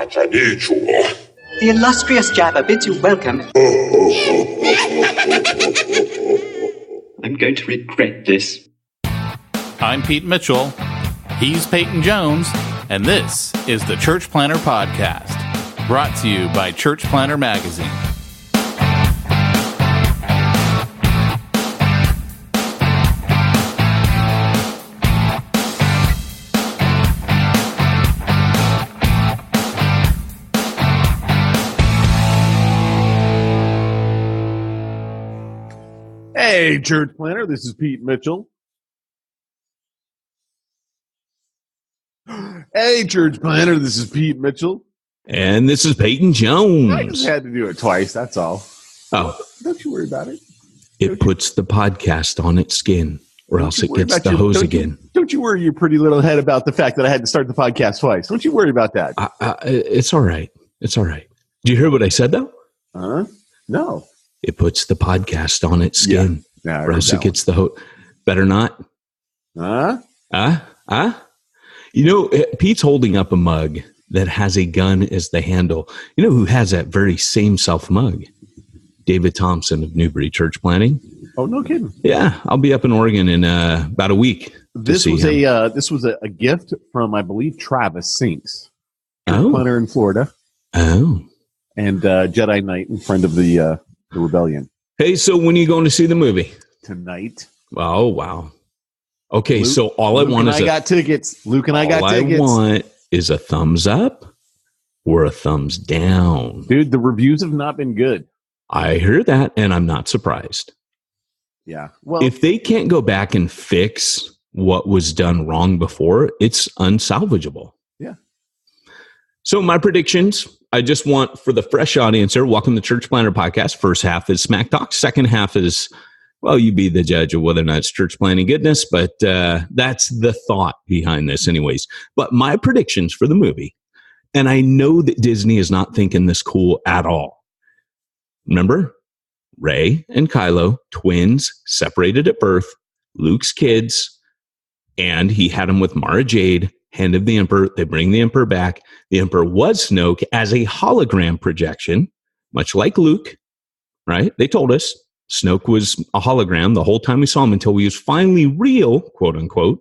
The illustrious Jabba bids you welcome. I'm going to regret this. I'm Pete Mitchell. He's Peyton Jones. And this is the Church Planter Podcast, brought to you by Church Planter Magazine. Hey, Church Planter, this is Pete Mitchell. Hey, Church Planter, this is Pete Mitchell. And this is Peyton Jones. I just had to do it twice, that's all. Oh. Don't you worry about it. It puts the podcast on its skin, or else it gets the hose again. Don't you worry your pretty little head about the fact that I had to start the podcast twice. Don't you worry about that. It's all right. It's all right. Did you hear what I said, though? No. It puts the podcast on its skin, Yeah, or else it gets the hose. Better not. You know, Pete's holding up a mug that has a gun as the handle. You know who has that very same self mug? David Thompson of Newbury Church Planting. Oh, no kidding. Yeah, I'll be up in Oregon in about a week. This was a gift from, I believe, Travis Sinks, planter in Florida. Oh, and Jedi Knight and friend of the Rebellion. Hey, so when are you going to see the movie? Tonight. Oh, wow. Okay, Luke, so all I want is I got tickets. Luke and I got tickets. All I want is a thumbs up or a thumbs down. Dude, the reviews have not been good. I hear that, and I'm not surprised. Yeah. Well, if they can't go back and fix what was done wrong before, it's unsalvageable. Yeah. So my predictions, I just want for the fresh audience here, welcome to Church Planter Podcast. First half is Smack Talk. Second half is, well, you be the judge of whether or not it's church planting goodness, but that's the thought behind this anyways. But my predictions for the movie, and I know that Disney is not thinking this cool at all. Remember, Rey and Kylo, twins, separated at birth, Luke's kids, and he had them with Mara Jade, hand of the Emperor. They bring the Emperor back. The Emperor was Snoke as a hologram projection, much like Luke, right? They told us Snoke was a hologram the whole time we saw him until he was finally real, quote unquote,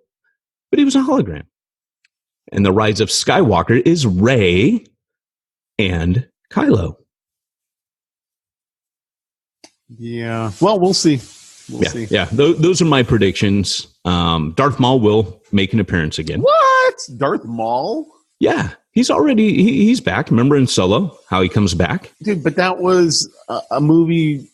but he was a hologram. And the rise of Skywalker is Rey and Kylo. Yeah. Well, we'll see. We'll see. Yeah. Those are my predictions. Darth Maul will make an appearance again. What? Darth Maul? Yeah. He's back. Remember in Solo how he comes back? Dude, but that was a movie.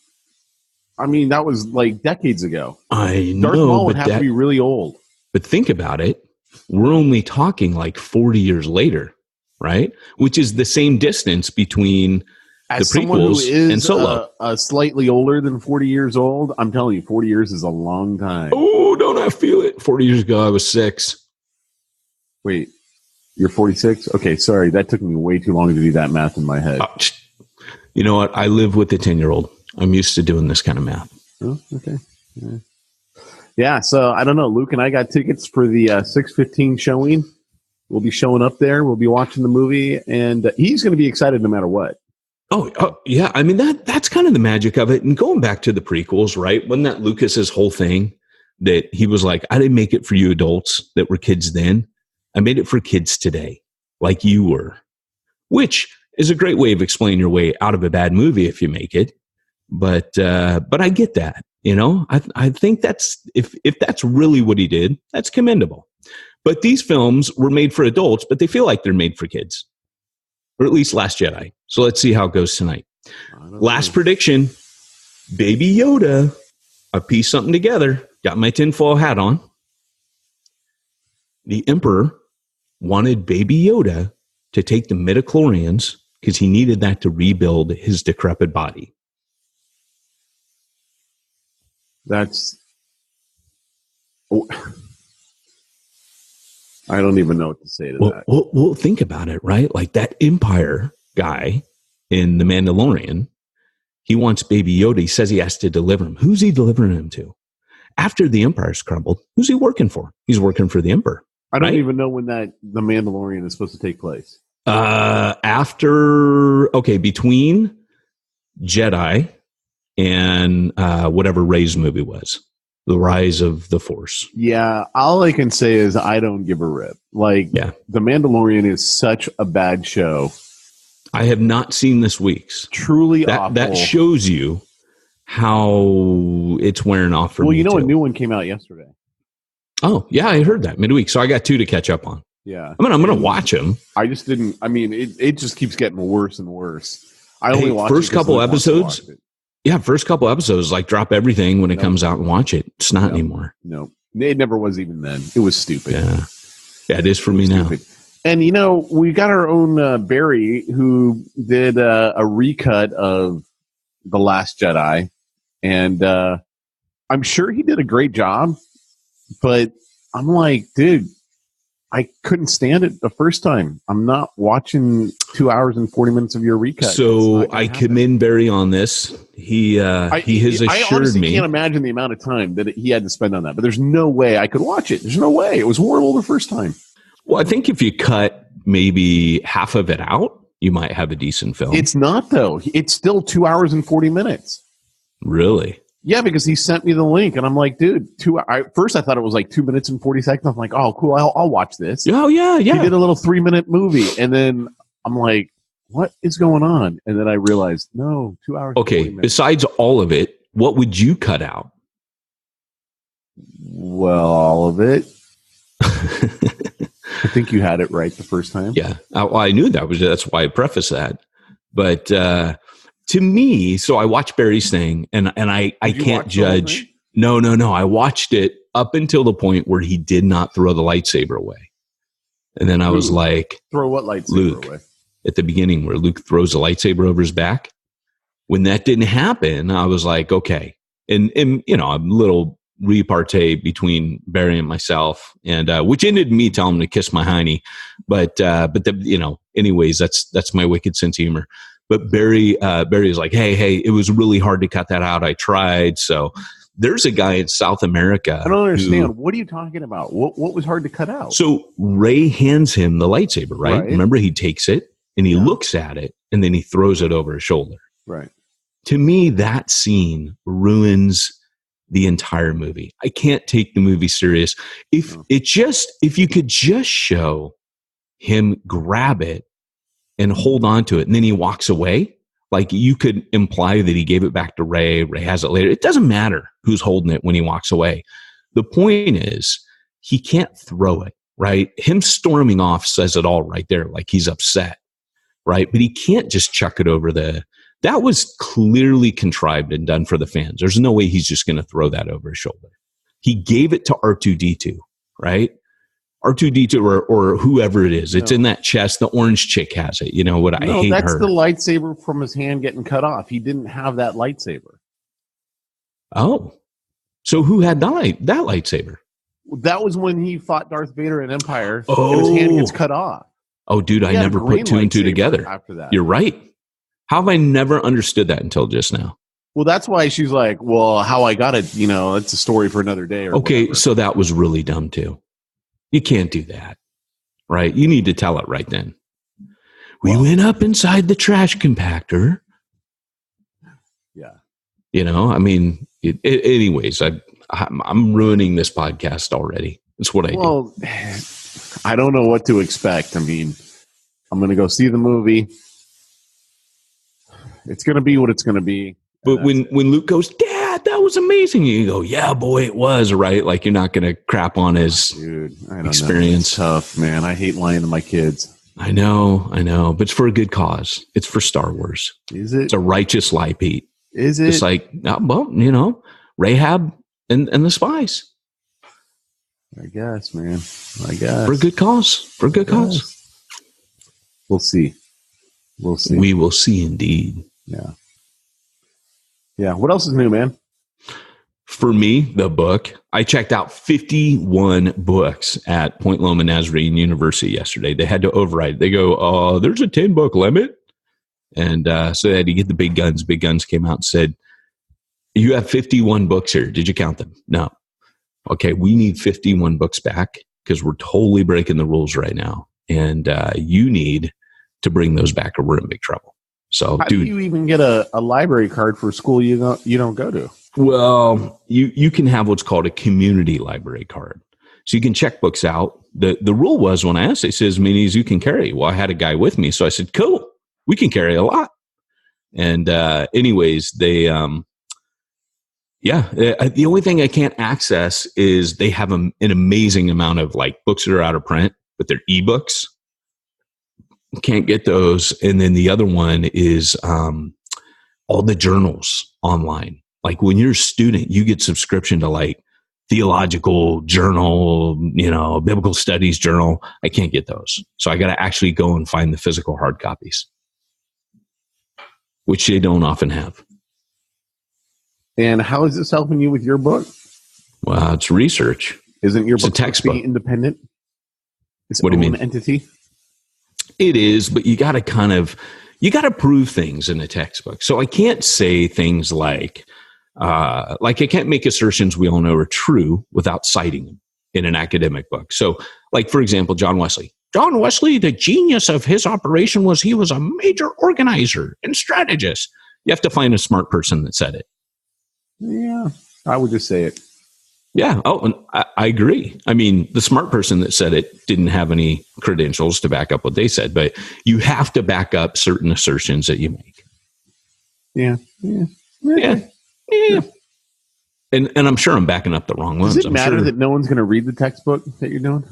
I mean, that was like decades ago. I know. Darth Maul would have to be really old. But think about it. We're only talking like 40 years later, right? Which is the same distance between as the prequels and Solo. Slightly older than 40 years old, I'm telling you, 40 years is a long time. Oh, don't I feel it? 40 years ago, I was 6. Wait, you're 46? Okay, sorry. That took me way too long to do that math in my head. You know what? I live with a 10-year-old. I'm used to doing this kind of math. Oh, okay. Yeah, so I don't know. Luke and I got tickets for the 6:15 showing. We'll be showing up there. We'll be watching the movie, and he's going to be excited no matter what. Oh, yeah. I mean, that's kind of the magic of it. And going back to the prequels, right? Wasn't that Lucas's whole thing that he was like, I didn't make it for you adults that were kids then. I made it for kids today, like you were, which is a great way of explaining your way out of a bad movie if you make it. But I get that, you know, I think that's, if that's really what he did, that's commendable. But these films were made for adults, but they feel like they're made for kids, or at least Last Jedi. So let's see how it goes tonight. Last prediction, Baby Yoda. I pieced something together. Got my tinfoil hat on. The Emperor wanted Baby Yoda to take the midichlorians because he needed that to rebuild his decrepit body. That's... Oh. I don't even know what to say to that. Well, think about it, right? Like that Empire guy in The Mandalorian, he wants Baby Yoda. He says he has to deliver him. Who's he delivering him to? After the Empire's crumbled, who's he working for? He's working for the Emperor. I don't even know when the Mandalorian is supposed to take place. After between Jedi and whatever Rey's movie was, The Rise of the Force. Yeah, all I can say is I don't give a rip. Like, The Mandalorian is such a bad show. I have not seen this week's. Truly awful. That shows you how it's wearing off for me. Well, you know, too. a new one came out yesterday. Oh, yeah, I heard that midweek. So I got 2 to catch up on. Yeah. I'm going to watch them. I just didn't. I mean, it just keeps getting worse and worse. I only watched first couple episodes. Yeah, first couple episodes, like drop everything when it comes out and watch it. It's not anymore. No, it never was even then. It was stupid. Yeah, it is for me now. And, you know, we got our own Barry who did a recut of The Last Jedi. And I'm sure he did a great job. But I'm like, dude, I couldn't stand it the first time. I'm not watching 2 hours and 40 minutes of your recut. So I commend Barry on this. He has assured I honestly me. Can't imagine the amount of time that he had to spend on that. But there's no way I could watch it. There's no way. It was horrible the first time. Well, I think if you cut maybe half of it out, you might have a decent film. It's not, though. It's still 2 hours and 40 minutes. Really? Yeah, because he sent me the link, and I'm like, dude, first I thought it was like 2 minutes and 40 seconds. I'm like, oh, cool, I'll watch this. Oh, yeah. He did a little 3-minute movie, and then I'm like, what is going on? And then I realized, no, 2 hours. Okay, besides all of it, what would you cut out? Well, all of it. I think you had it right the first time. Yeah, I knew that's why I prefaced that. But to me, so I watched Barry's thing, and I can't judge. No. I watched it up until the point where he did not throw the lightsaber away. And then I was like, throw what lightsaber Luke, away? At the beginning where Luke throws the lightsaber over his back. When that didn't happen, I was like, okay. And you know, I'm a little repartee between Barry and myself, and which ended me telling him to kiss my hiney. But you know, anyways, that's my wicked sense of humor. But Barry is like, hey, it was really hard to cut that out. I tried. So there's a guy in South America. I don't understand. What are you talking about? What was hard to cut out? So Rey hands him the lightsaber, right? Remember, he takes it and he looks at it and then he throws it over his shoulder. Right. To me, that scene ruins the entire movie. I can't take the movie serious. If you could just show him grab it and hold on to it, and then he walks away, like you could imply that he gave it back to Rey. Rey has it later. It doesn't matter who's holding it when he walks away. The point is, he can't throw it, right? Him storming off says it all right there, like he's upset, right? But he can't just chuck it over that was clearly contrived and done for the fans. There's no way he's just going to throw that over his shoulder. He gave it to R2-D2, right? R2-D2 or whoever it is. It's in that chest. The orange chick has it. You know what? I hate that's her. The lightsaber from his hand getting cut off. He didn't have that lightsaber. Oh. So who had that lightsaber? That was when he fought Darth Vader in Empire, and his hand gets cut off. Oh, dude, I never put 2 and 2 together. After that. You're right. How have I never understood that until just now? Well, that's why she's like, well, how I got it, it's a story for another day. Okay, whatever. So that was really dumb too. You can't do that, right? You need to tell it right then. We went up inside the trash compactor. Yeah. I mean, anyways, I'm ruining this podcast already. That's what I do. Well, I don't know what to expect. I mean, I'm going to go see the movie. It's going to be what it's going to be. But when Luke goes, Dad, that was amazing. You go, yeah, boy, it was, right? Like you're not going to crap on his experience. It's tough, man. I hate lying to my kids. I know. But it's for a good cause. It's for Star Wars. Is it? It's a righteous lie, Pete. Is it? It's like, Rahab and the spies. I guess, man. I guess. For a good cause. We'll see. We will see indeed. Yeah. What else is new, man? For me, the book. I checked out 51 books at Point Loma Nazarene University yesterday. They had to override. They go, there's a 10-book limit. And so they had to get the big guns. Big guns came out and said, you have 51 books here. Did you count them? No. Okay, we need 51 books back because we're totally breaking the rules right now. And you need to bring those back or we're in big trouble. So, how do you even get a library card for a school you don't go to? Well, you can have what's called a community library card. So you can check books out. The rule was, when I asked, they said as many as you can carry. Well, I had a guy with me, so I said, cool, we can carry a lot. And anyways, they, the only thing I can't access is they have an amazing amount of like books that are out of print, but they're ebooks. Can't get those. And then the other one is all the journals online. Like when you're a student, you get subscription to like theological journal, biblical studies journal. I can't get those. So I got to actually go and find the physical hard copies, which they don't often have. And how is this helping you with your book? Well, it's research. Isn't your book a textbook independent? What do you mean? Entity? It is, but you got to prove things in a textbook. So I can't say things like I can't make assertions we all know are true without citing them in an academic book. So, like, for example, John Wesley, the genius of his operation was he was a major organizer and strategist. You have to find a smart person that said it. Yeah, I would just say it. Yeah. Oh, and I agree. I mean, the smart person that said it didn't have any credentials to back up what they said, but you have to back up certain assertions that you make. Yeah. And I'm sure I'm backing up the wrong ones. Does it matter that no one's going to read the textbook that you're doing?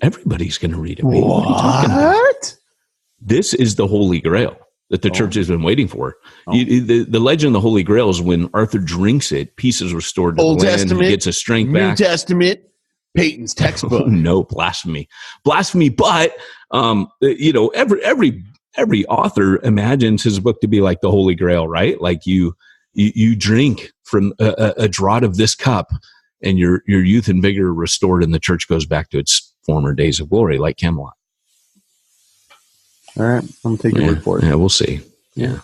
Everybody's going to read it. What? What are you talking about? This is the Holy Grail that the church has been waiting for. The legend of the Holy Grail is when Arthur drinks it, peace is restored to Old the land, Testament, he gets his strength back. New Testament, Peyton's textbook. No, blasphemy. But, every author imagines his book to be like the Holy Grail, right? Like you drink from a draught of this cup and your youth and vigor are restored and the church goes back to its former days of glory, like Camelot. All right. I'm taking your word for it. Yeah, we'll see. Yeah.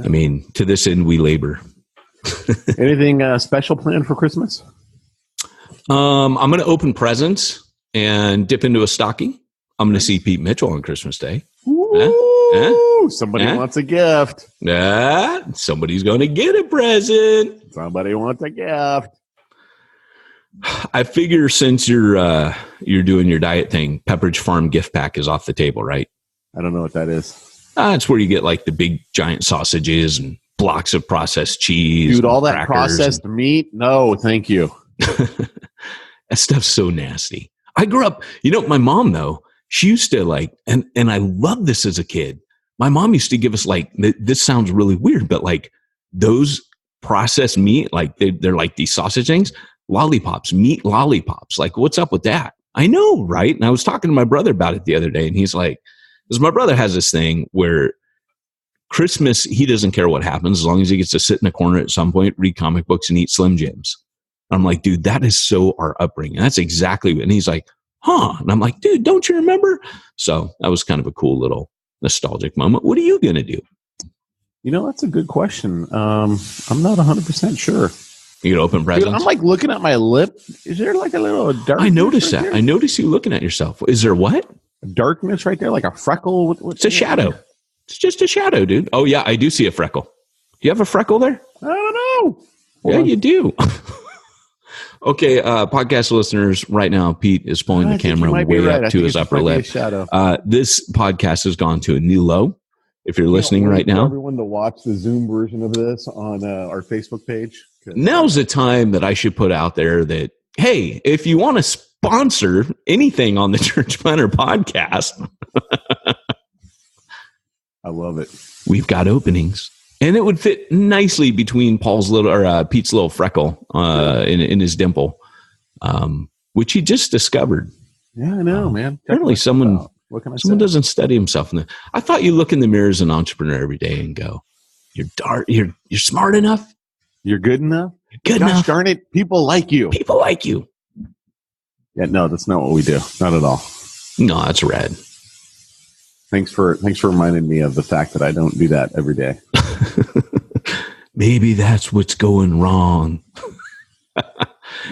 I mean, to this end, we labor. Anything special planned for Christmas? I'm going to open presents and dip into a stocking. I'm going to see Pete Mitchell on Christmas Day. Somebody wants a gift. Somebody's going to get a present. Somebody wants a gift. I figure since you're doing your diet thing, Pepperidge Farm gift pack is off the table, right? I don't know what that is. It's where you get like the big giant sausages and blocks of processed cheese. Dude, all that processed meat? No, thank you. That stuff's so nasty. I grew up, my mom though, she used to like, and I loved this as a kid. My mom used to give us like, this sounds really weird, but like those processed meat, like they're like these sausage things, lollipops, meat lollipops. Like, what's up with that? I know, right? And I was talking to my brother about it the other day, and he's like, because my brother has this thing where Christmas, he doesn't care what happens as long as he gets to sit in a corner at some point, read comic books, and eat Slim Jims. I'm like, dude, that is so our upbringing. That's exactly. And he's like, huh? And I'm like, dude, don't you remember? So that was kind of a cool little nostalgic moment. What are you going to do? That's a good question. I'm not 100% sure. You gonna open presents? Dude, I'm like looking at my lip. Is there like a little darkness? I noticed right that. there? I noticed you looking at yourself. Is there what? Darkness right there, like a freckle. It's a shadow. It's just a shadow, dude. Oh yeah, I do see a freckle. Do you have a freckle there? I don't know. Yeah, you do. Okay, podcast listeners, right now, Pete is pulling the camera way up to his upper lip. This podcast has gone to a new low. If you're listening right now, everyone to watch the Zoom version of this on our Facebook page. Now's the time that I should put out there that, hey, if you want to sponsor anything on the Church Planner podcast, I love it. We've got openings. And it would fit nicely between Pete's little freckle in his dimple, which he just discovered. Yeah, I know, man. Apparently someone doesn't study himself. I thought you look in the mirror as an entrepreneur every day and go, you're smart enough. You're good enough. Gosh enough. Darn it. People like you. People like you. Yeah, no, that's not what we do. Not at all. No, that's rad. Thanks for reminding me of the fact that I don't do that every day. Maybe that's what's going wrong.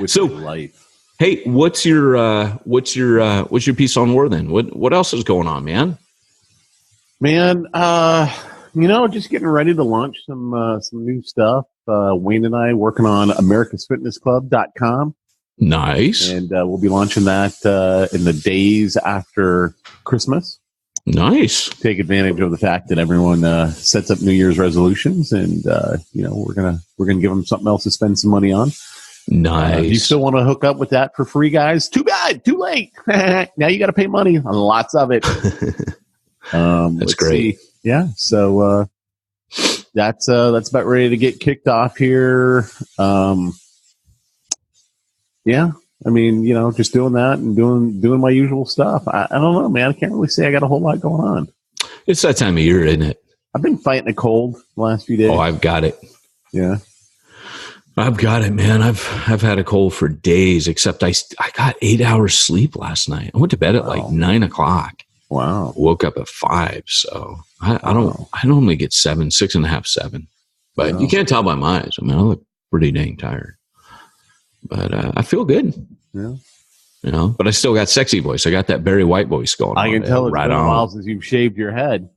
With your life. Hey, what's your piece on war then? What else is going on, man? Man, just getting ready to launch some new stuff. Wayne and I working on americasfitnessclub.com. Nice. And we'll be launching that in the days after Christmas. Nice. Take advantage of the fact that everyone sets up New Year's resolutions, and we're gonna give them something else to spend some money on. Nice. Do you still want to hook up with that for free, guys? Too bad, too late. Now you got to pay money on lots of it. That's great. See. Yeah, so that's about ready to get kicked off here. Yeah, I mean, just doing that and doing my usual stuff. I don't know, man. I can't really say I got a whole lot going on. It's that time of year, isn't it? I've been fighting a cold the last few days. Oh, I've got it. Yeah. I've got it, man. I've had a cold for days, except I got 8 hours sleep last night. I went to bed at like 9 o'clock. Wow. Woke up at 5. So I normally get 6.5, 7. But you can't tell by my eyes. I mean, I look pretty dang tired. But I feel good. Yeah. But I still got sexy voice. I got that Barry White voice going on. I can tell it's right been a on. while since you've shaved your head.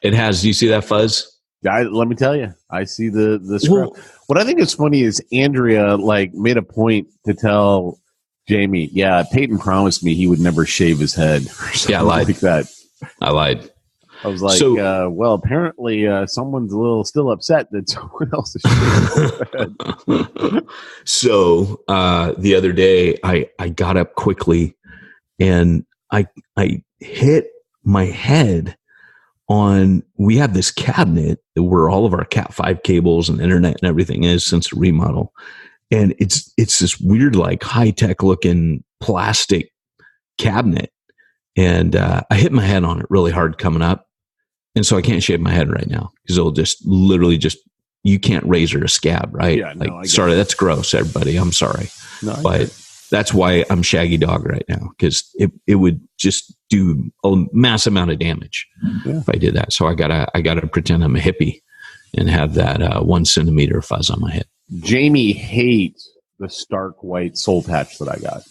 It has. Do you see that fuzz? Let me tell you, I see the scrub. Well, What I think is funny is Andrea made a point to tell Jamie, Peyton promised me he would never shave his head. Yeah, I lied. Like that. I lied. I was like, well, apparently someone's a little still upset that someone else is shaving his head. So the other day, I got up quickly and I hit my head on. We have this cabinet where all of our Cat 5 cables and internet and everything is since the remodel, and it's this weird high tech looking plastic cabinet, and I hit my head on it really hard coming up, and so I can't shave my head right now because it'll just literally you can't razor a scab, right? Yeah, no, sorry, that's gross, everybody. I'm sorry, but that's why I'm shaggy dog right now, because it would just do a mass amount of damage if I did that. So I gotta pretend I'm a hippie and have that 1 centimeter fuzz on my head. Jamie hates the stark white soul patch that I got.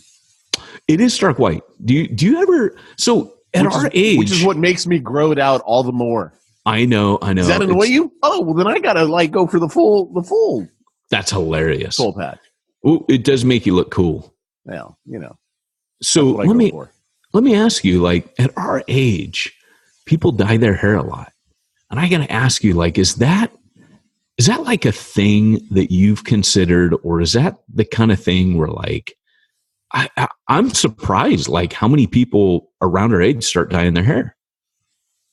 It is stark white. Do you ever? So at our age, which is what makes me grow it out all the more. I know. Does that annoy you? Oh, well, then I gotta go for the full. That's hilarious. Soul patch. Ooh, it does make you look cool. Well, So let me ask you, at our age, people dye their hair a lot, and I gotta ask you, is that like a thing that you've considered, or is that the kind of thing where I'm surprised how many people around our age start dyeing their hair?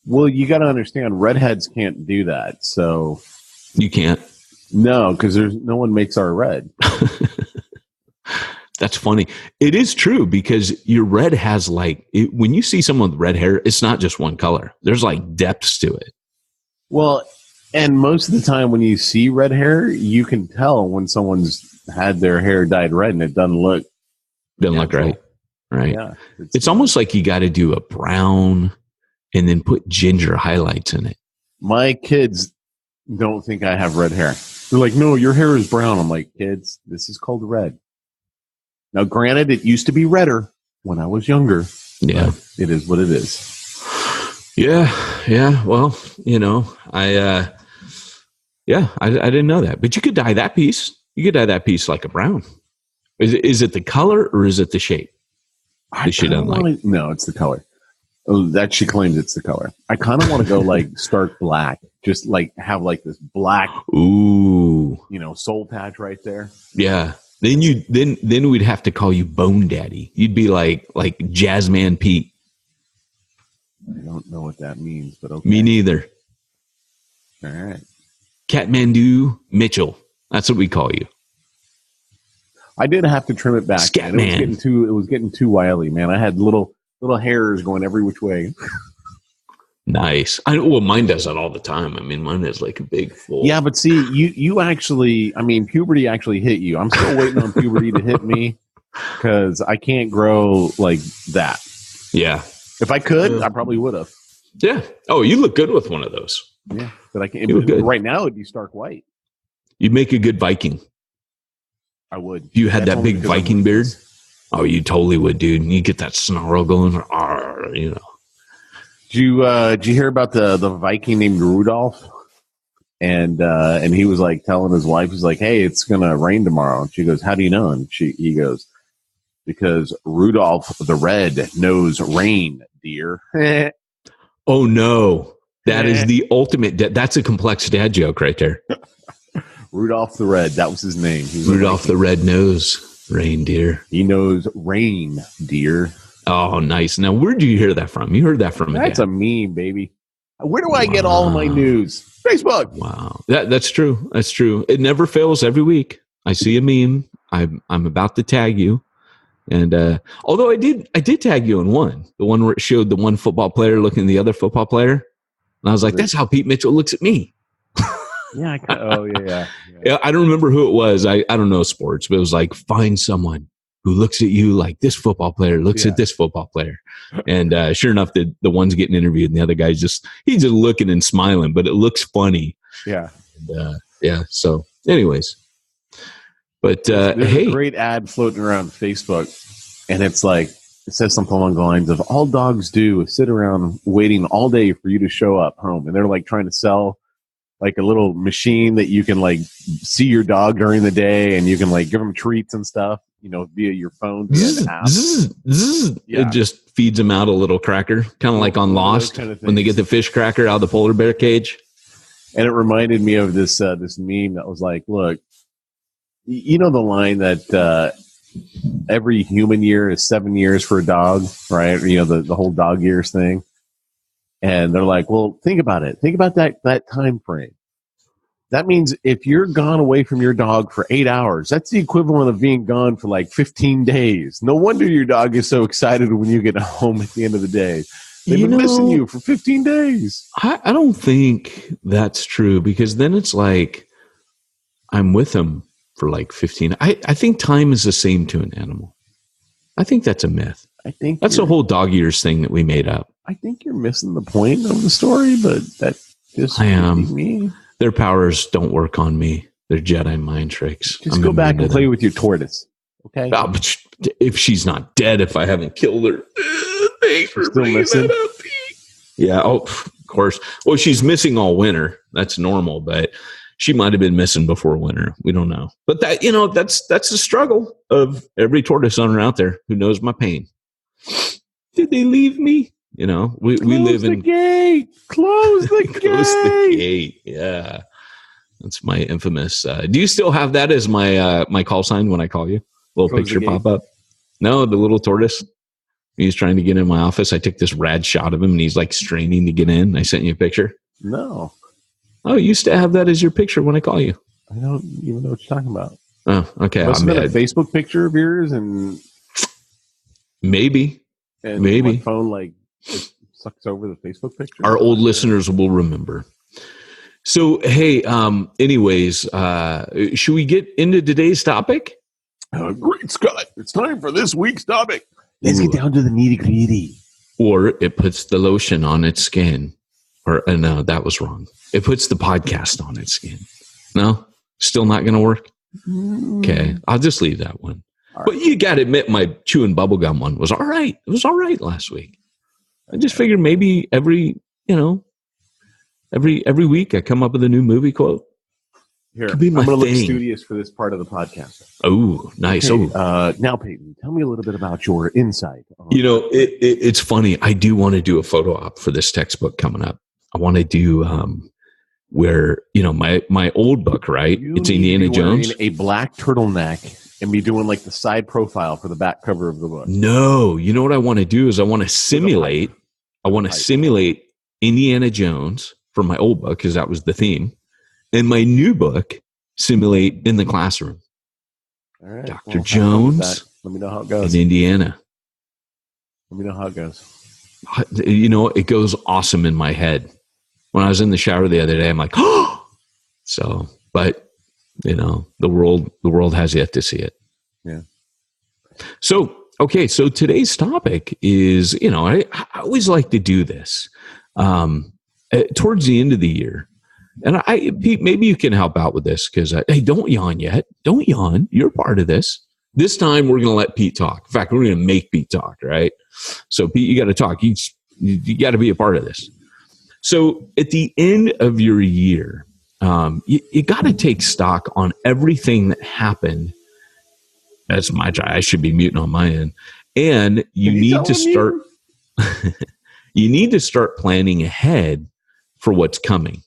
Well, you got to understand, redheads can't do that. So you can't. No, because no one makes our red. That's funny. It is true, because your red has when you see someone with red hair, it's not just one color. There's depths to it. Well, and most of the time when you see red hair, you can tell when someone's had their hair dyed red and it doesn't look right. Right. Yeah, it's almost like you got to do a brown and then put ginger highlights in it. My kids don't think I have red hair. They're like, no, your hair is brown. I'm like, kids, this is called red. Now, granted, it used to be redder when I was younger. Yeah. It is what it is. Yeah. Yeah. Well, I didn't know that. But you could dye that piece. You could dye that piece like a brown. Is it the color or is it the shape? No, it's the color. Oh, that she claims it's the color. I kind of want to go stark black. Just have this black, soul patch right there. Yeah. Then we'd have to call you Bone Daddy. You'd be like Jazzman Pete. I don't know what that means, but okay. Me neither. All right. Catmandu Mitchell. That's what we call you. I did have to trim it back. Scatman. It was getting too wily, man. I had little hairs going every which way. Nice. Mine does that all the time. I mean, mine is a big full. Yeah, but see, you actually, puberty actually hit you. I'm still waiting on puberty to hit me because I can't grow like that. Yeah. If I could, I probably would have. Yeah. Oh, you look good with one of those. Yeah, but I can't. Right now, it'd be stark white. You'd make a good Viking. I would. If you had that big Viking beard. Oh, you totally would, dude. You get that snarl going. Did you hear about the Viking named Rudolph? And he was like telling his wife, he's like, "Hey, it's gonna rain tomorrow." And she goes, "How do you know?" And he goes, "Because Rudolph the Red knows rain, dear." Oh no, that is the ultimate. That's a complex dad joke right there. Rudolph the Red, that was his name. Rudolph the Red knows reindeer. He knows rain, dear. Oh, nice. Now, where did you hear that from? You heard that from That's a meme, baby. Where do I get all of my news? Facebook. Wow, that's true. That's true. It never fails. Every week, I see a meme. I'm about to tag you, and although I did tag you in one, the one where it showed the one football player looking at the other football player, and I was like, "That's how Pete Mitchell looks at me." Yeah. Yeah. I don't remember who it was. I don't know sports, but it was like, find someone who looks at you like this football player looks at this football player. And sure enough, the one's getting interviewed and the other guy's he's just looking and smiling, but it looks funny. Yeah. And, so anyways, but there's hey, a great ad floating around Facebook, and it says something along the lines of, all dogs do is sit around waiting all day for you to show up home. And they're like trying to sell like a little machine that you can like see your dog during the day, and you can like give them treats and stuff, via your phone, via an app. It just feeds them out a little cracker, kind of like on Lost kind of when they get the fish cracker out of the polar bear cage. And it reminded me of this meme that was like, look, the line that every human year is 7 years for a dog, right? The whole dog years thing. And they're like, well, think about it. Think about that time frame. That means if you're gone away from your dog for 8 hours, that's the equivalent of being gone for like 15 days. No wonder your dog is so excited when you get home at the end of the day. They've been missing you for 15 days. I don't think that's true, because then it's like I'm with them for like 15. I think time is the same to an animal. I think that's a myth. I think that's a whole dog years thing that we made up. I think you're missing the point of the story, but that just I am. Me. Their powers don't work on me. They're Jedi mind tricks. Just go back and play with your tortoise. Okay. Oh, but if she's not dead, if I haven't killed her, thanks for bringing that up, Pete. Yeah. Oh, of course. Well, she's missing all winter. That's normal, but she might have been missing before winter. We don't know. But that's the struggle of every tortoise owner out there who knows my pain. Did they leave me? We live in gate. Close the gate. Close the gate. Yeah, that's my infamous. Do you still have that as my call sign when I call you? Little Close picture pop up. No, the little tortoise. He's trying to get in my office. I took this rad shot of him, and he's like straining to get in. I sent you a picture. No. Oh, you used to have that as your picture when I call you. I don't even know what you're talking about. Oh, okay. Must have been a Facebook picture of yours, and maybe my phone it sucks over the Facebook picture. Our old listeners will remember. So, hey, anyways, should we get into today's topic? Great, Scott. It's time for this week's topic. Let's get down to the nitty-gritty. Or it puts the lotion on its skin. Or no, that was wrong. It puts the podcast on its skin. No? Still not going to work? Okay, I'll just leave that one. Right. But you got to admit, my chewing bubblegum one was all right. It was all right last week. I just figured maybe every week I come up with a new movie quote. Here, I'm going to look studious for this part of the podcast. Oh, nice. Okay, now, Peyton, tell me a little bit about your insight. It's funny. I do want to do a photo op for this textbook coming up. I want to do where, my old book, right? It's Indiana Jones. A black turtleneck and be doing like the side profile for the back cover of the book. No, you know what I want to do is I want to simulate Indiana Jones from my old book, because that was the theme. And my new book, simulate in the classroom. All right. Dr. Jones. Let me know how it goes. In Indiana. Let me know how it goes. It goes awesome in my head. When I was in the shower the other day, I'm like, oh! So, but, the world has yet to see it. Yeah. So, okay. So today's topic is, I always like to do this towards the end of the year. And Pete, maybe you can help out with this, because, hey, don't yawn yet. Don't yawn. You're part of this. This time we're going to let Pete talk. In fact, we're going to make Pete talk, right? So Pete, you got to talk. You got to be a part of this. So at the end of your year, you got to take stock on everything that happened. That's my job. I should be muting on my end. And you need to start. You need to start planning ahead for what's coming.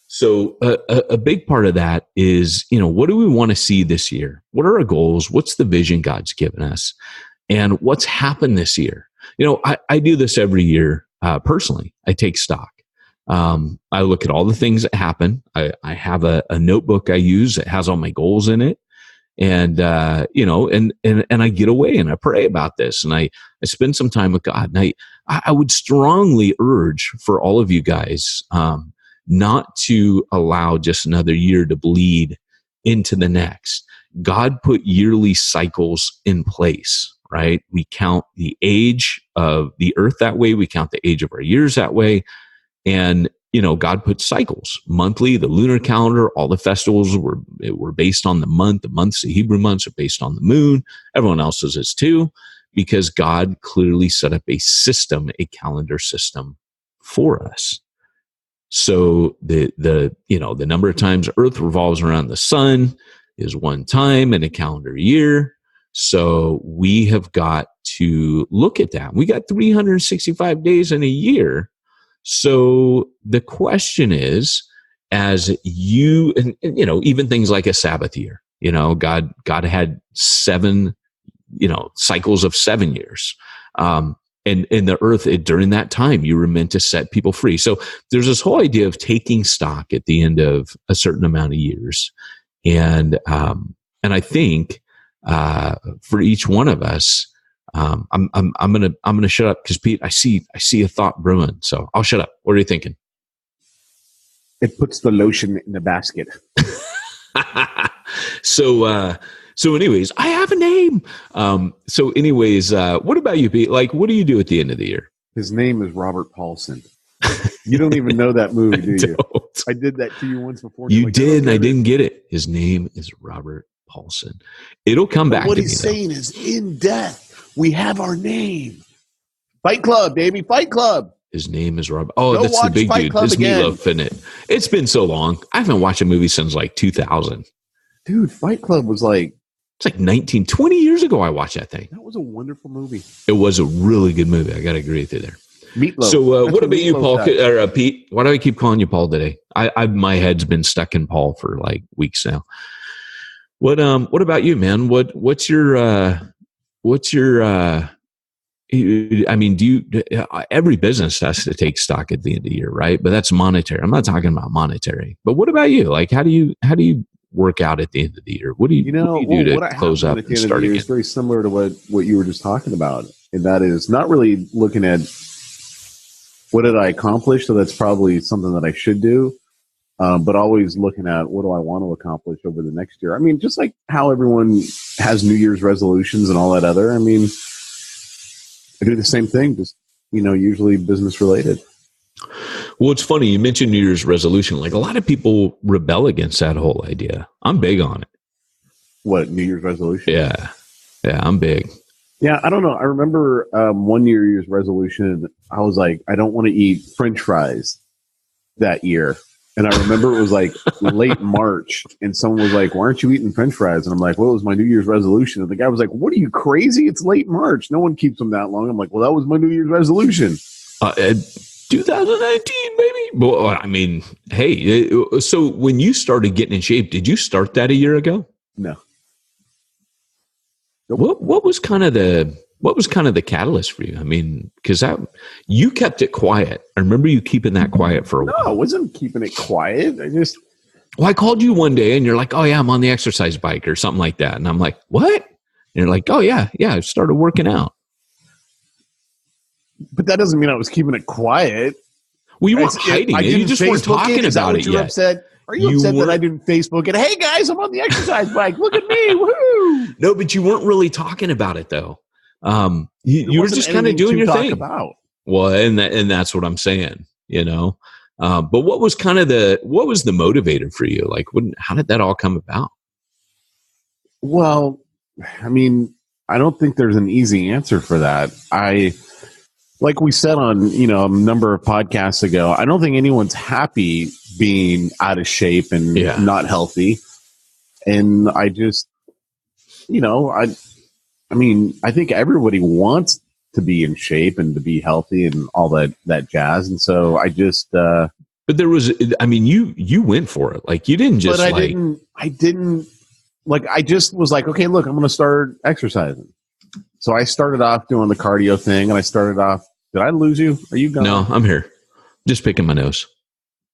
So a big part of that is, what do we want to see this year? What are our goals? What's the vision God's given us? And what's happened this year? I do this every year personally. I take stock. I look at all the things that happen. I have a notebook I use that has all my goals in it. And, and I get away and I pray about this and I spend some time with God. And I would strongly urge for all of you guys, not to allow just another year to bleed into the next. God put yearly cycles in place, right? We count the age of the earth that way. We count the age of our years that way. And, God put cycles monthly, the lunar calendar, all the festivals were based on the month. The months, the Hebrew months are based on the moon. Everyone else's is too, because God clearly set up a system, a calendar system for us. So the number of times Earth revolves around the sun is one time in a calendar year. So we have got to look at that. We got 365 days in a year. So the question is, as you, and even things like a Sabbath year, God had 7, cycles of 7 years. And in the earth, during that time, you were meant to set people free. So there's this whole idea of taking stock at the end of a certain amount of years. And I think, for each one of us, I'm gonna shut up because Pete, I see a thought brewing, so I'll shut up. What are you thinking? It puts the lotion in the basket. So anyways, I have a name. So anyways, what about you, Pete? Like, what do you do at the end of the year? His name is Robert Paulson. You don't even know that movie, do you? I did that to you once before. You did, and I didn't get it. His name is Robert Paulson. It'll come back. What he's saying is, in death, we have our name. Fight Club, baby, Fight Club. His name is Robert. Oh, that's the big dude. It's Meatloaf, isn't it? It's been so long. I haven't watched a movie since like 2000. Dude, Fight Club was like... It's like 20 years ago I watched that thing. That was a wonderful movie. It was a really good movie. I got to agree with you there. Meatloaf. So what about you, Paul? Or Pete? Why do I keep calling you Paul today? My head's been stuck in Paul for like weeks now. What about you, man? What's your I mean, every business has to take stock at the end of the year, right? But that's monetary. I'm not talking about monetary. But what about you? Like, how do you work out at the end of the year? What do you do to close up and start again? It's very similar to what you were just talking about. And that is not really looking at what did I accomplish? So that's probably something that I should do. But always looking at what do I want to accomplish over the next year. I mean, just like how everyone has New Year's resolutions and all that other. I mean, I do the same thing, just, usually business related. Well, it's funny. You mentioned New Year's resolution. Like a lot of people rebel against that whole idea. I'm big on it. What, New Year's resolution? Yeah, I'm big. Yeah, I don't know. I remember one New Year's resolution. I was like, I don't want to eat French fries that year. And I remember it was like late March, and someone was like, why aren't you eating French fries? And I'm like, well, it was my New Year's resolution. And the guy was like, what are you, crazy? It's late March. No one keeps them that long. I'm like, well, that was my New Year's resolution. 2019, baby. Well, I mean, hey, so when you started getting in shape, did you start that a year ago? No. Nope. What was kind of the catalyst for you? I mean, because you kept it quiet. I remember you keeping that quiet for a while. No, I wasn't keeping it quiet. I called you one day and you're like, oh yeah, I'm on the exercise bike or something like that. And I'm like, what? And you're like, oh yeah, I started working out. But that doesn't mean I was keeping it quiet. Well, you weren't hiding it. You just weren't talking about it yet. Upset? Are you upset that I didn't Facebook it? Hey guys, I'm on the exercise bike. Look at me. Woohoo. No, but you weren't really talking about it though. You were just kind of doing your thing. Well, and that's what I'm saying, but what was the motivator for you? Like, how did that all come about? Well, I mean, I don't think there's an easy answer for that. like we said on, a number of podcasts ago, I don't think anyone's happy being out of shape and not healthy. And I just, I think everybody wants to be in shape and to be healthy and all that jazz. And so I just, but there was, you went for it. Like you didn't just, but I didn't like, I just was like, okay, look, I'm going to start exercising. So I started off doing the cardio thing, and I started off. Did I lose you? Are you gone? No, I'm here. Just picking my nose.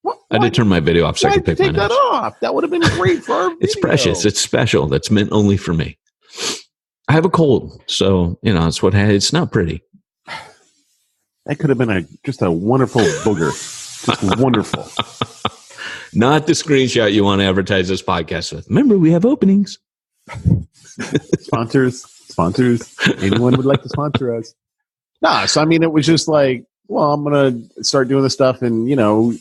What? I did turn my video off so I could pick my nose. Take that off. That would have been great for our video. It's precious. It's special. That's meant only for me. I have a cold, so it's what it's not pretty. That could have been just a wonderful booger. Just wonderful. Not the screenshot you want to advertise this podcast with. Remember, we have openings. Sponsors. Anyone would like to sponsor us? Nah, so it was just like, well, I'm gonna start doing this stuff and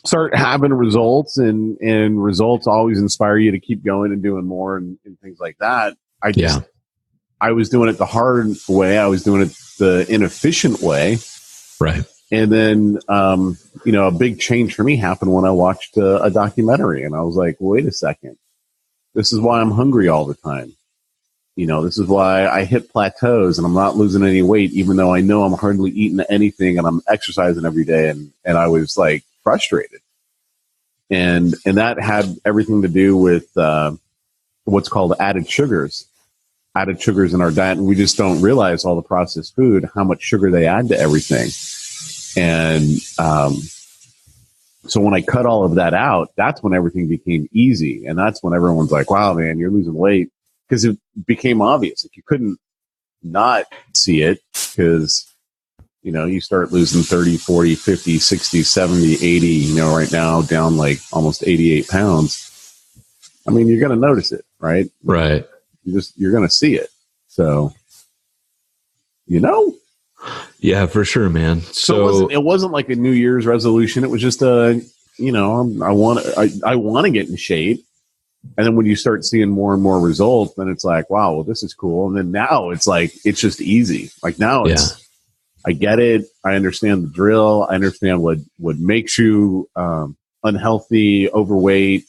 start having results, and results always inspire you to keep going and doing more and things like that. I was doing it the hard way. I was doing it the inefficient way. Right. And then, a big change for me happened when I watched a documentary, and I was like, wait a second. This is why I'm hungry all the time. This is why I hit plateaus and I'm not losing any weight, even though I know I'm hardly eating anything and I'm exercising every day. And I was like frustrated. And that had everything to do with what's called added sugars in our diet. And we just don't realize all the processed food, how much sugar they add to everything. And so when I cut all of that out, that's when everything became easy. And that's when everyone's like, wow, man, you're losing weight. Because it became obvious. Like you couldn't not see it because, you start losing 30, 40, 50, 60, 70, 80, right now down like almost 88 pounds. You're going to notice it, right? Right. You're going to see it. So, Yeah, for sure, man. So it wasn't like a New Year's resolution. It was just I want to get in shape. And then when you start seeing more and more results, then it's like, wow, well, this is cool. And then now it's like, it's just easy. Like now I get it. I understand the drill. I understand what makes you unhealthy, overweight.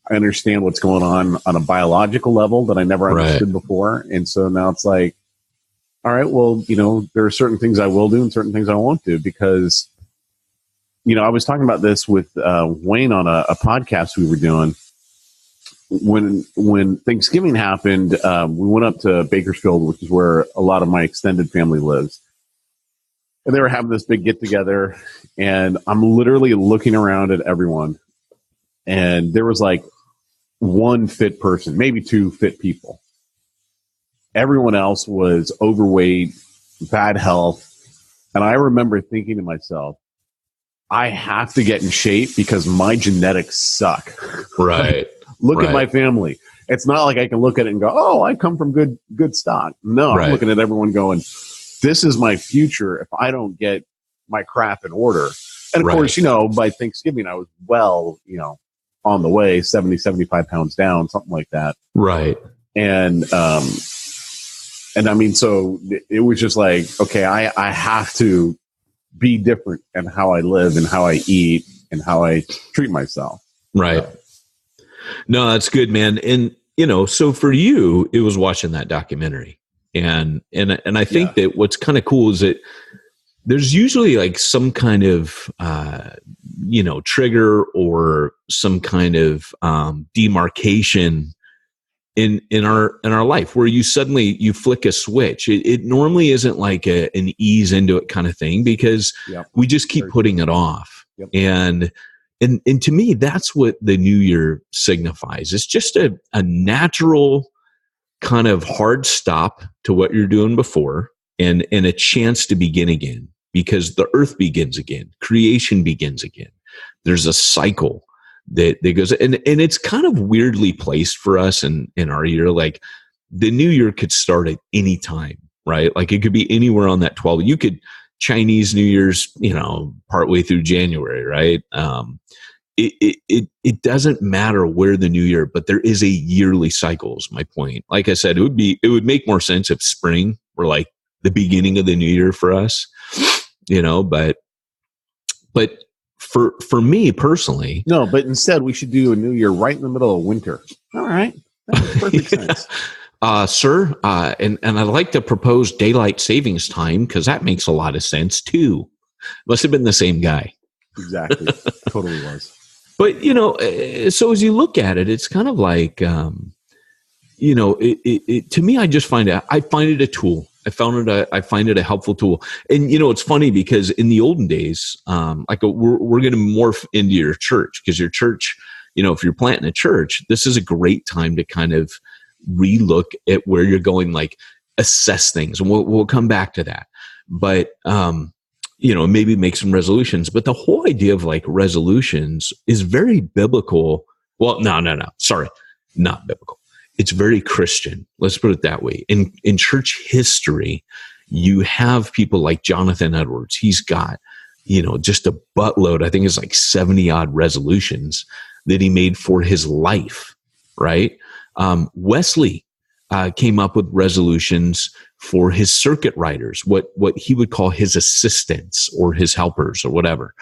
I understand what's going on a biological level that I never understood before. And so now it's like, all right, well, there are certain things I will do and certain things I won't do because, I was talking about this with Wayne on a podcast we were doing. When Thanksgiving happened, we went up to Bakersfield, which is where a lot of my extended family lives. And they were having this big get together, and I'm literally looking around at everyone. And there was like one fit person, maybe two fit people. Everyone else was overweight, bad health. And I remember thinking to myself, I have to get in shape because my genetics suck. Right. Look at my family. It's not like I can look at it and go, oh, I come from good stock. No, I'm looking at everyone going, this is my future if I don't get my crap in order. And of course, by Thanksgiving, I was on the way, 70, 75 pounds down, something like that. Right. And so it was just like, okay, I have to be different in how I live and how I eat and how I treat myself. Right. No, that's good, man. And, so for you, it was watching that documentary. And I think that what's kind of cool is that there's usually like some kind of, trigger or some kind of demarcation in our life where you suddenly flick a switch. It normally isn't like an ease into it kind of thing because we just keep putting it off. Yep. And to me, that's what the new year signifies. It's just a natural kind of hard stop to what you're doing before and a chance to begin again because the earth begins again. Creation begins again. There's a cycle that goes, and it's kind of weirdly placed for us in our year. Like the new year could start at any time, right? Like it could be anywhere on that 12. You could Chinese New Year's, partway through January, right? It doesn't matter where the new year, but there is a yearly cycle is my point. Like I said, it would make more sense if spring were like the beginning of the new year for us. but for me personally, no, but instead we should do a new year right in the middle of winter. All right. That makes perfect sense. Sir, and I'd like to propose daylight savings time because that makes a lot of sense too. Must have been the same guy. Exactly. Totally was. But, so as you look at it, it's kind of like, to me, I find it a tool. I find it a helpful tool. And, it's funny because in the olden days, we're going to morph into your church because your church, if you're planting a church, this is a great time to kind of relook at where you're going, like assess things. And we'll come back to that. But, maybe make some resolutions. But the whole idea of like resolutions is very biblical. Well, no. Sorry, not biblical. It's very Christian. Let's put it that way. In church history, you have people like Jonathan Edwards. He's got, just a buttload. I think it's like 70 odd resolutions that he made for his life, right? Wesley came up with resolutions for his circuit riders, what he would call his assistants or his helpers or whatever.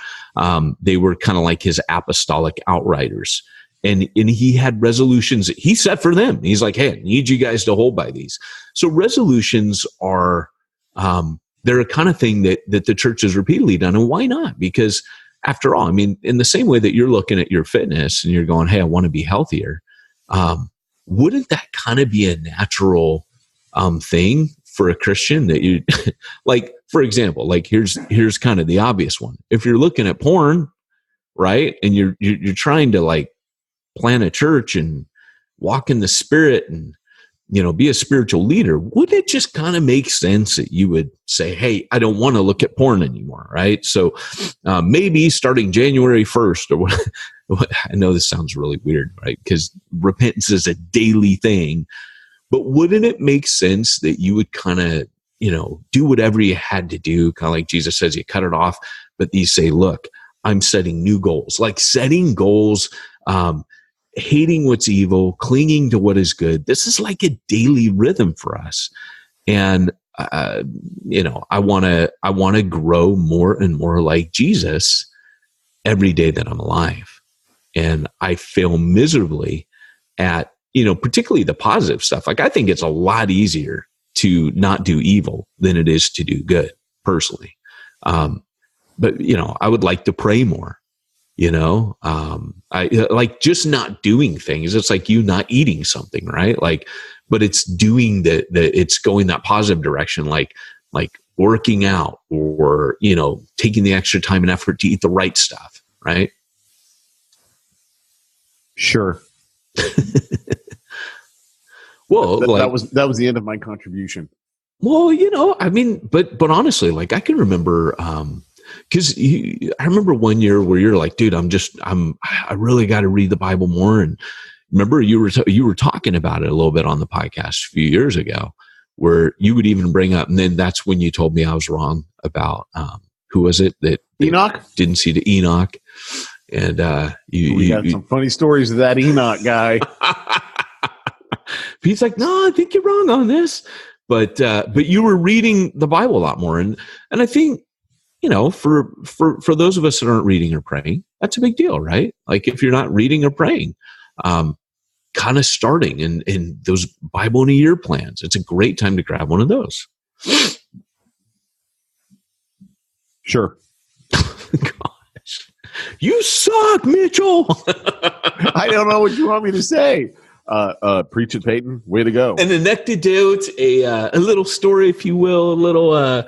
They were kind of like his apostolic outriders. And he had resolutions that he set for them. He's like, hey, I need you guys to hold by these. So resolutions are, they're a kind of thing that the church has repeatedly done. And why not? Because after all, I mean, in the same way that you're looking at your fitness and you're going, hey, I want to be healthier. Wouldn't that kind of be a natural thing for a Christian that you like, for example, like here's kind of the obvious one. If you're looking at porn, right, and you're trying to like plan a church and walk in the Spirit and be a spiritual leader, would it just kind of make sense that you would say, hey, I don't want to look at porn anymore, right? So maybe starting January 1st or what, I know this sounds really weird, right? Because repentance is a daily thing. But wouldn't it make sense that you would kind of, do whatever you had to do, kind of like Jesus says, you cut it off, but you say, look, I'm setting new goals, like setting goals, hating what's evil, clinging to what is good. This is like a daily rhythm for us. And, I want to grow more and more like Jesus every day that I'm alive. And I fail miserably at, particularly the positive stuff. Like I think it's a lot easier to not do evil than it is to do good personally. But I would like to pray more. I like just not doing things. It's like you not eating something, right? Like, but it's doing it's going that positive direction, like working out or, taking the extra time and effort to eat the right stuff, right? Sure. Well, that was the end of my contribution. Well, I mean, but honestly, like I can remember, because I remember one year where you're like, dude, I really got to read the Bible more. And remember you were talking about it a little bit on the podcast a few years ago, where you would even bring up, and then that's when you told me I was wrong about who was it that Enoch didn't see the Enoch, and we got some funny stories of that Enoch guy. He's like, no, I think you're wrong on this, but you were reading the Bible a lot more, and I think. For those of us that aren't reading or praying, that's a big deal, right? Like if you're not reading or praying, kind of starting in those Bible in a year plans, it's a great time to grab one of those. Sure. Gosh, you suck, Mitchell. I don't know what you want me to say. Preach it, Peyton. Way to go. An anecdote, a little story, if you will, a little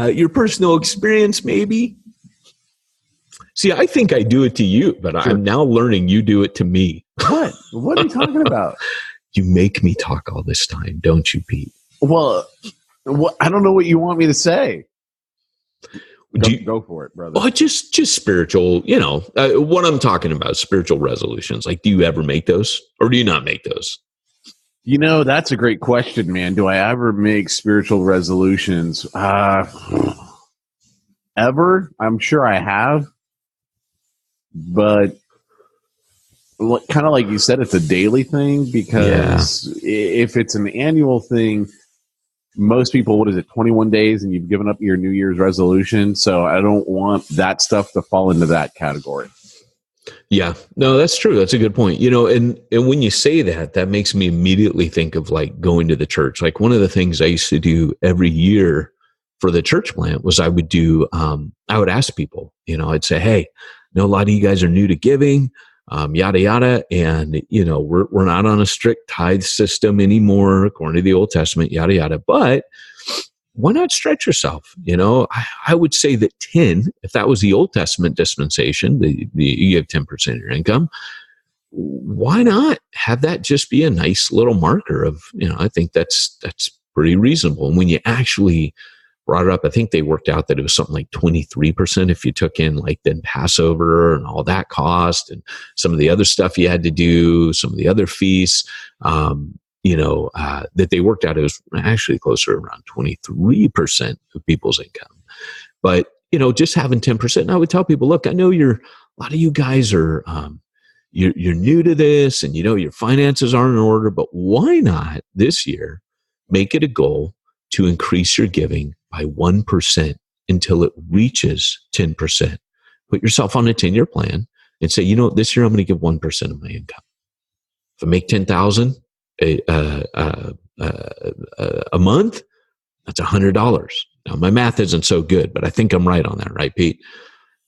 your personal experience, maybe. See, I think I do it to you, but sure. I'm now learning you do it to me. What? What are you talking about? You make me talk all this time, don't you, Pete? Well, I don't know what you want me to say. Go for it, brother. Well, just spiritual, what I'm talking about, spiritual resolutions. Like, do you ever make those or do you not make those? That's a great question, man. Do I ever make spiritual resolutions? Ever? I'm sure I have. But kind of like you said, it's a daily thing because if it's an annual thing, most people, what is it, 21 days, and you've given up your New Year's resolution. So I don't want that stuff to fall into that category. Yeah, no, that's true. That's a good point. And when you say that, that makes me immediately think of like going to the church. Like one of the things I used to do every year for the church plant was I would ask people, I'd say, hey, I know a lot of you guys are new to giving, yada, yada. And, we're not on a strict tithe system anymore, according to the Old Testament, yada, yada. But why not stretch yourself? I would say that 10, if that was the Old Testament dispensation, you have 10% of your income. Why not have that just be a nice little marker of, I think that's pretty reasonable. And when you actually brought it up, I think they worked out that it was something like 23% if you took in like then Passover and all that cost and some of the other stuff you had to do, some of the other feasts. That they worked out, it was actually closer around 23% of people's income. But, just having 10%, and I would tell people, look, I know a lot of you guys are, you're new to this and, your finances aren't in order, but why not this year make it a goal to increase your giving by 1% until it reaches 10%. Put yourself on a 10-year plan and say, this year I'm going to give 1% of my income. If I make $10,000 a month, that's $100. Now my math isn't so good, but I think I'm right on that, right, Pete?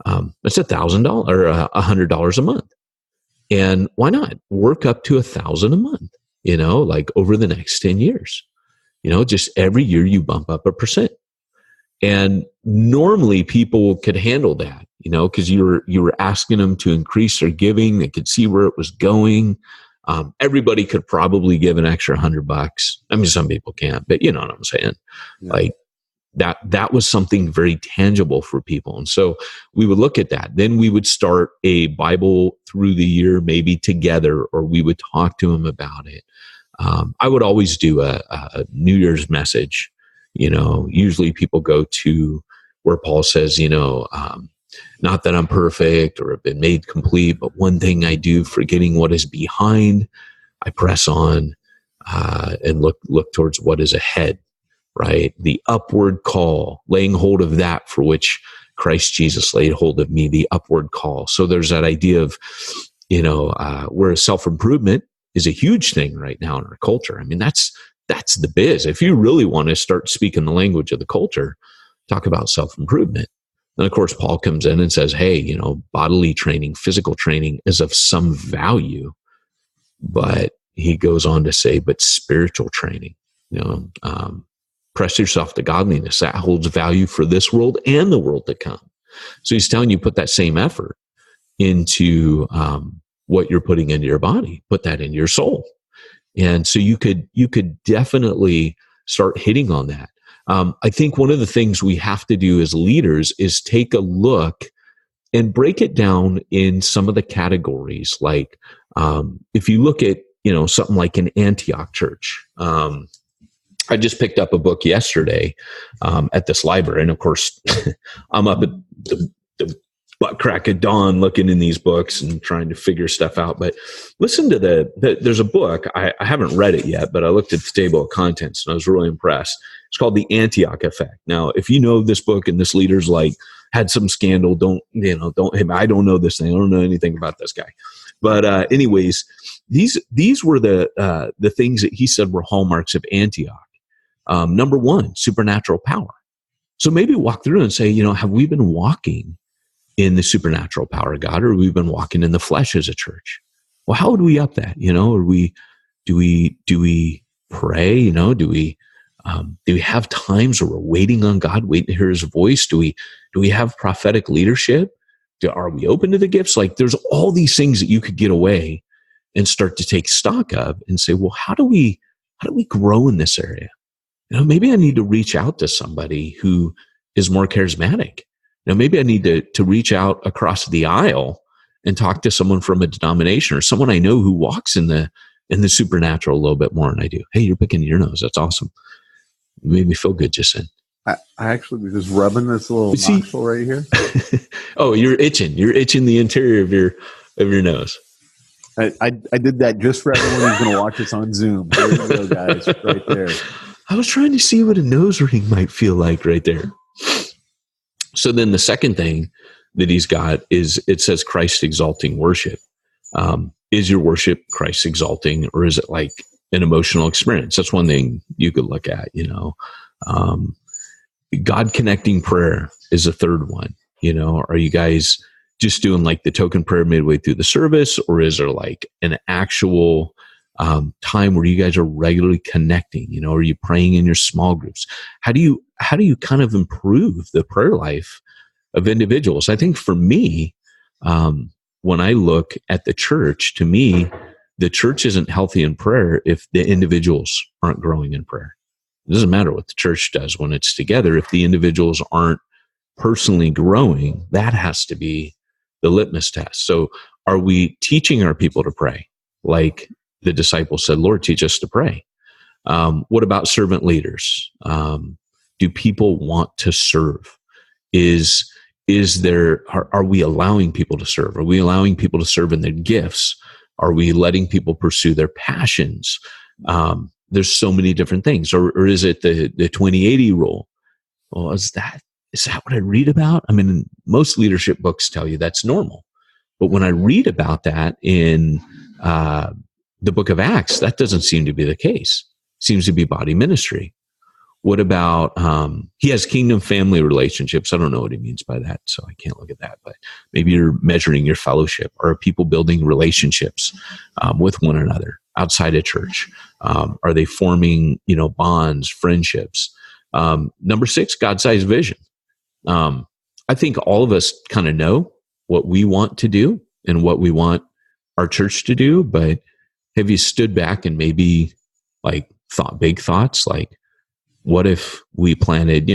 That's $1,000 or $100 a month. And why not work up to $1,000 a month, like over the next 10 years, just every year you bump up 1%. And normally people could handle that, because you were asking them to increase their giving. They could see where it was going. Everybody could probably give an extra $100. I mean, some people can't, but you know what I'm saying? Yeah. Like that was something very tangible for people. And so we would look at that. Then we would start a Bible through the year, maybe together, or we would talk to them about it. I would always do a New Year's message. Usually people go to where Paul says, not that I'm perfect or have been made complete, but one thing I do, forgetting what is behind, I press on and look towards what is ahead, right? The upward call, laying hold of that for which Christ Jesus laid hold of me, the upward call. So there's that idea of, where self-improvement is a huge thing right now in our culture. I mean, that's the biz. If you really want to start speaking the language of the culture, talk about self-improvement. And of course, Paul comes in and says, hey, bodily training, physical training is of some value. But he goes on to say, but spiritual training, press yourself to godliness. That holds value for this world and the world to come. So he's telling you, put that same effort into what you're putting into your body, put that in your soul. And so you could definitely start hitting on that. I think one of the things we have to do as leaders is take a look and break it down in some of the categories. Like if you look at, something like an Antioch church. I just picked up a book yesterday at this library. And of course, I'm up at the butt crack of dawn looking in these books and trying to figure stuff out. But listen to there's a book. I haven't read it yet, but I looked at the table of contents and I was really impressed. It's called The Antioch Effect. Now, if you know this book and this leader's had some scandal, I don't know this thing. I don't know anything about this guy. But anyways, these were the things that he said were hallmarks of Antioch. Number one, supernatural power. So maybe walk through and say, have we been walking in the supernatural power of God, or have we been walking in the flesh as a church? Well, how would we up that? Do we pray? Do we have times where we're waiting on God, waiting to hear his voice? Do we have prophetic leadership? Are we open to the gifts? Like there's all these things that you could get away and start to take stock of and say, well, how do we grow in this area? Maybe I need to reach out to somebody who is more charismatic. Maybe I need to reach out across the aisle and talk to someone from a denomination or someone I know who walks in the supernatural a little bit more than I do. Hey, you're picking your nose. That's awesome. It made me feel good just then. I actually was just rubbing this little nostril right here. Oh, you're itching. You're itching the interior of your nose. I did that just for everyone who's going to watch this on Zoom. There you go, guys, right there. I was trying to see what a nose ring might feel like right there. So then the second thing that he's got is it says Christ exalting worship. Is your worship Christ exalting, or is it like an emotional experience? That's one thing you could look at, God connecting prayer is a third one. Are you guys just doing like the token prayer midway through the service, or is there like an actual time where you guys are regularly connecting? Are you praying in your small groups? How do you kind of improve the prayer life of individuals? I think for me, when I look at the church, to me, the church isn't healthy in prayer if the individuals aren't growing in prayer. It doesn't matter what the church does when it's together. If the individuals aren't personally growing, that has to be the litmus test. So are we teaching our people to pray? Like the disciples said, Lord, teach us to pray. What about servant leaders? Do people want to serve? Are we allowing people to serve? Are we allowing people to serve in their gifts? Are we letting people pursue their passions? There's so many different things. Or is it the 20-80 rule? Well, is that what I read about? I mean, most leadership books tell you that's normal. But when I read about that in the book of Acts, that doesn't seem to be the case. It seems to be body ministry. What about, he has kingdom family relationships. I don't know what he means by that, so I can't look at that. But maybe you're measuring your fellowship. Or are people building relationships with one another outside of church? Are they forming, bonds, friendships? Number 6, God-sized vision. I think all of us kind of know what we want to do and what we want our church to do, but have you stood back and maybe like thought big thoughts like, what if we planted,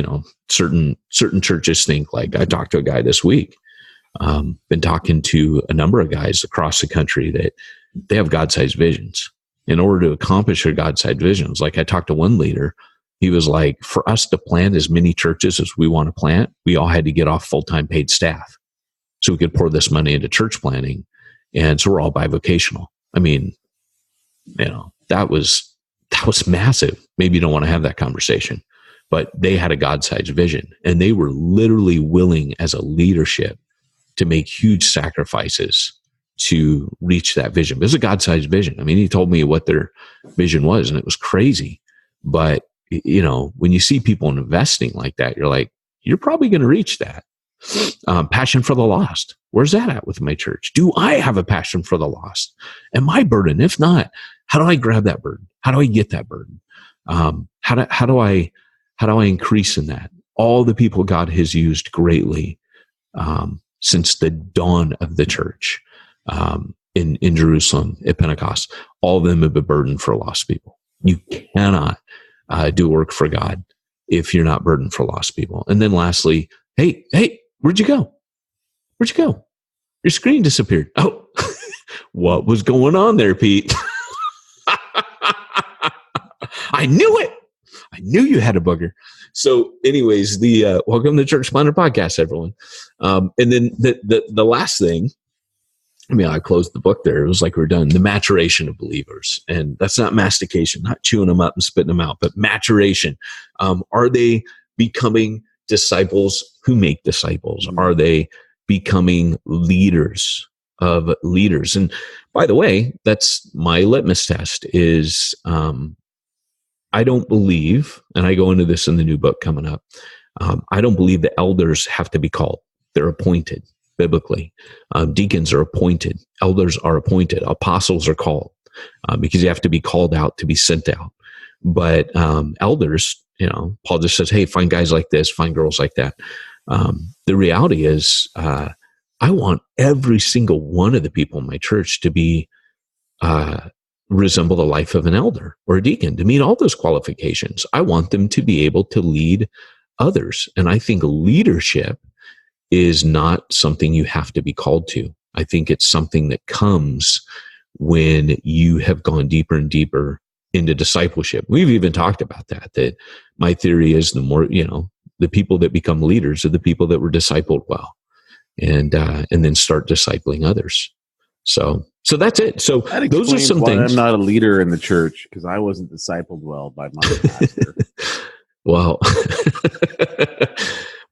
certain churches think, like I talked to a guy this week, been talking to a number of guys across the country that they have God-sized visions. In order to accomplish their God-sized visions, like I talked to one leader, he was like, for us to plant as many churches as we want to plant, we all had to get off full-time paid staff so we could pour this money into church planting. And so we're all bivocational. I mean, that was massive. Maybe you don't want to have that conversation, but they had a God-sized vision, and they were literally willing as a leadership to make huge sacrifices to reach that vision. It was a God-sized vision. I mean, he told me what their vision was, and it was crazy. But, when you see people investing like that, you're like, you're probably going to reach that. Passion for the lost. Where's that at with my church? Do I have a passion for the lost? Am I burdened? If not, how do I grab that burden? How do I get that burden? How do I increase in that? All the people God has used greatly since the dawn of the church in Jerusalem at Pentecost, all of them have been burdened for lost people. You cannot do work for God if you're not burdened for lost people. And then lastly, hey, where'd you go? Where'd you go? Your screen disappeared. Oh, what was going on there, Pete? I knew it. I knew you had a booger. So anyways, the welcome to the Church Planter Podcast, everyone. And then the last thing, I closed the book there. It was like we're done. The maturation of believers. And that's not mastication, not chewing them up and spitting them out, but maturation. Are they becoming disciples who make disciples? Are they becoming leaders of leaders? And by the way, that's my litmus test is, I don't believe, and I go into this in the new book coming up, I don't believe the elders have to be called. They're appointed biblically. Deacons are appointed. Elders are appointed. Apostles are called because you have to be called out to be sent out. But elders, Paul just says, hey, find guys like this, find girls like that. The reality is I want every single one of the people in my church to be resemble the life of an elder or a deacon, to meet all those qualifications. I want them to be able to lead others. And I think leadership is not something you have to be called to. I think it's something that comes when you have gone deeper and deeper into discipleship. We've even talked about that my theory is the more, the people that become leaders are the people that were discipled well and then start discipling others. So that's it. So That those are some why things. I'm not a leader in the church because I wasn't discipled well by my pastor. Well,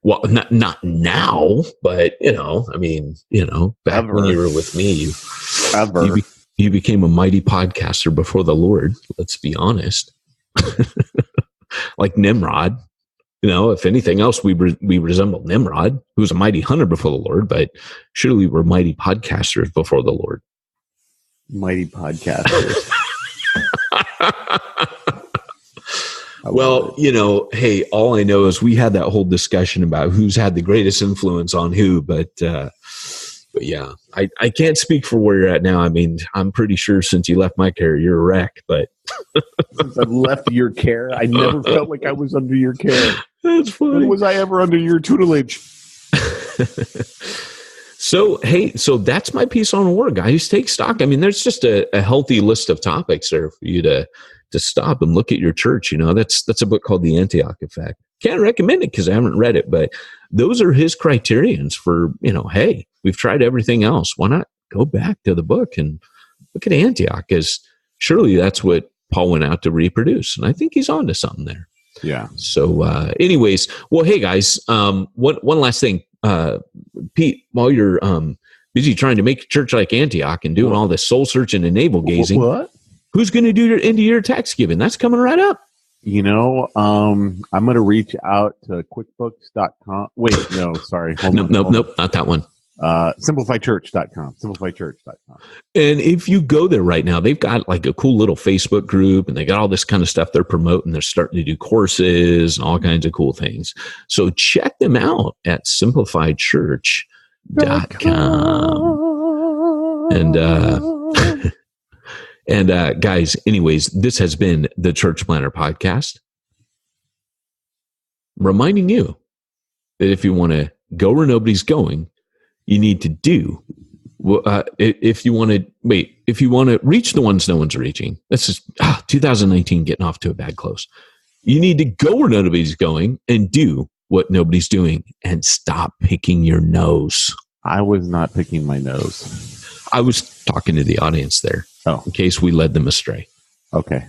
well, not now, but back when you were with me, you became a mighty podcaster before the Lord. Let's be honest. Like Nimrod, if anything else, we resemble Nimrod, who was a mighty hunter before the Lord, but surely we're mighty podcasters before the Lord. Mighty podcasters. Well, hey, all I know is we had that whole discussion about who's had the greatest influence on who, but yeah, I can't speak for where you're at now. I mean, I'm pretty sure since you left my care, you're a wreck, but since I've left your care, I never felt like I was under your care. That's funny. When was I ever under your tutelage? So that's my piece on war, guys. Take stock. I mean, there's just a healthy list of topics there for you to stop and look at your church. That's a book called The Antioch Effect. Can't recommend it because I haven't read it, but those are his criterions for, hey, we've tried everything else. Why not go back to the book and look at Antioch? Because surely that's what Paul went out to reproduce. And I think he's on to something there. Yeah. So anyways, well, hey guys, one last thing. Pete, while you're busy trying to make a church like Antioch and doing all this soul searching and navel gazing, what? Who's going to do your end of year tax giving? That's coming right up. I'm going to reach out to QuickBooks.com. Wait, no, sorry. Nope, not that one. SimplifyChurch.com. SimplifyChurch.com. And if you go there right now, they've got like a cool little Facebook group and they got all this kind of stuff they're promoting. They're starting to do courses and all kinds of cool things. So check them out at SimplifyChurch.com. And guys, anyways, this has been the Church Planner Podcast, reminding you that if you want to go where nobody's going, you need to do. If you want to reach the ones no one's reaching, that's just 2019 getting off to a bad close. You need to go where nobody's going and do what nobody's doing, and stop picking your nose. I was not picking my nose. I was talking to the audience there. Oh, in case we led them astray. Okay.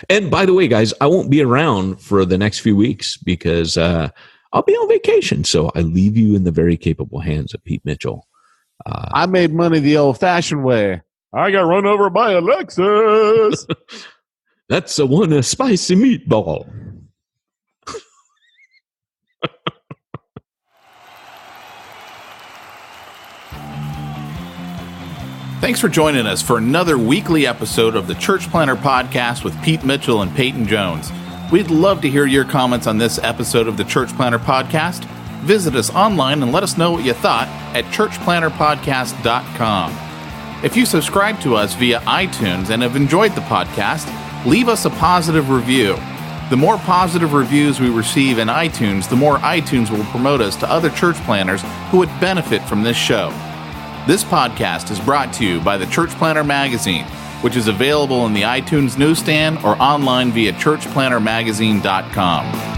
And by the way, guys, I won't be around for the next few weeks because I'll be on vacation. So I leave you in the very capable hands of Pete Mitchell. I made money the old-fashioned way. I got run over by a Lexus. That's a spicy meatball. Thanks for joining us for another weekly episode of the Church Planner Podcast with Pete Mitchell and Peyton Jones. We'd love to hear your comments on this episode of the Church Planner Podcast. Visit us online and let us know what you thought at churchplannerpodcast.com. If you subscribe to us via iTunes and have enjoyed the podcast, leave us a positive review. The more positive reviews we receive in iTunes, the more iTunes will promote us to other church planners who would benefit from this show. This podcast is brought to you by the Church Planner Magazine, which is available in the iTunes newsstand or online via churchplannermagazine.com.